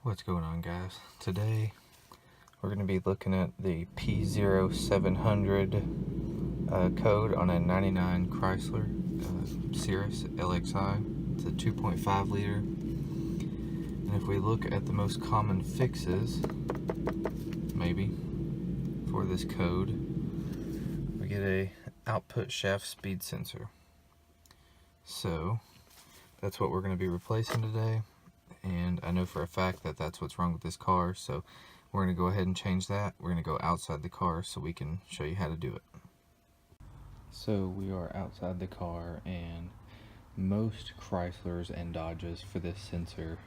What's going on, guys? Today we're going to be looking at the P0700 code on a 99 Chrysler Cirrus LXI. It's a 2.5 liter. And if we look at the most common fixes, maybe, for this code, we get a output shaft speed sensor. So that's what we're going to be replacing today. And I know for a fact that that's what's wrong with this car, so we're going to go ahead and change that. We're going to go outside the car so we can show you how to do it. So we are outside the car, and most Chryslers and Dodges for this sensor,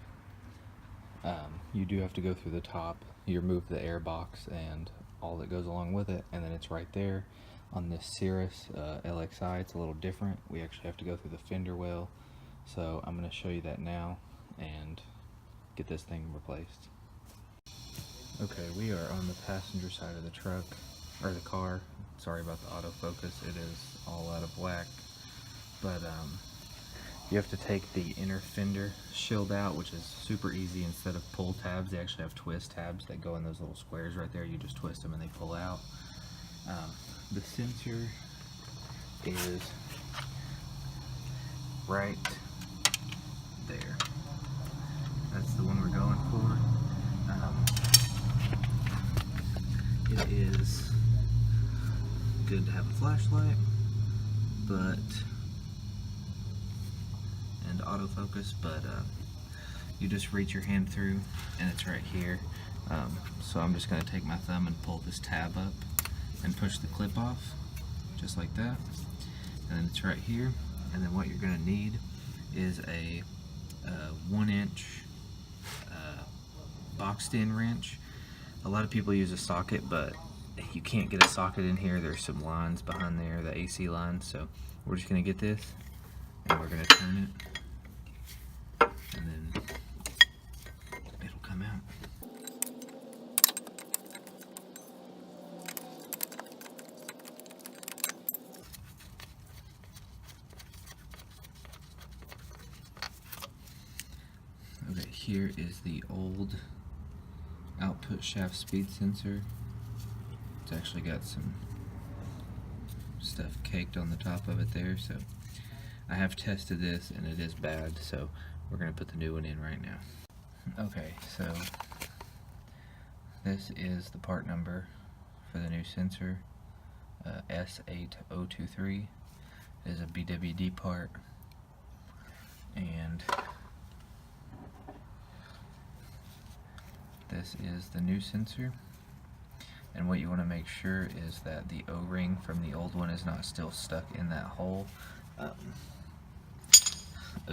you do have to go through the top. You remove the air box and all that goes along with it, and then it's right there. On this Cirrus LXI, it's a little different. We actually have to go through the fender well, so I'm going to show you that now and get this thing replaced. Okay, we are on the passenger side of the truck, or the car. Sorry about the autofocus, it is all out of whack. But you have to take the inner fender shield out, which is super easy. Instead of pull tabs, they actually have twist tabs that go in those little squares right there. You just twist them and they pull out. The sensor is right there. That's the one we're going for. It is good to have a flashlight, and autofocus, but you just reach your hand through and it's right here. So I'm just going to take my thumb and pull this tab up and push the clip off, just like that. And then it's right here. And then what you're going to need is a 1-inch boxed in wrench. A lot of people use a socket, but you can't get a socket in here. There's some lines behind there, the AC lines. So we're just going to get this and we're going to turn it, and then it'll come out. Okay, here is the old output shaft speed sensor. It's actually got some stuff caked on the top of it there, so I have tested this and it is bad, so we're going to put the new one in right now. Okay, so this is the part number for the new sensor, S8023. It is a BWD part, and this is the new sensor. And what you want to make sure is that the O-ring from the old one is not still stuck in that hole. A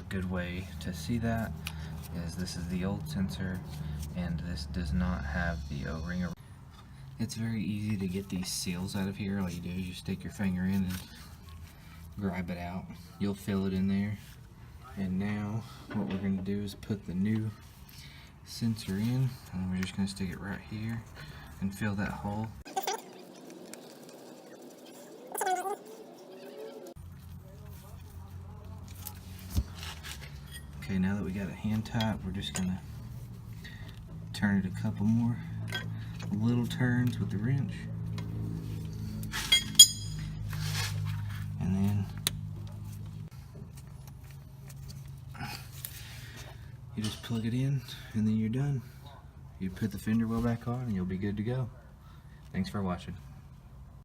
good way to see that is this is the old sensor, and this does not have the O-ring. It's very easy to get these seals out of here. All you do is you stick your finger in and grab it out. You'll feel it in there. And now what we're going to do is put the new sensor in, and we're just going to stick it right here and fill that hole. Okay, now that we got it hand tight, we're just going to turn it a couple more little turns with the wrench, and then you just plug it in, and then you're done. You put the fender well back on and you'll be good to go. Thanks for watching.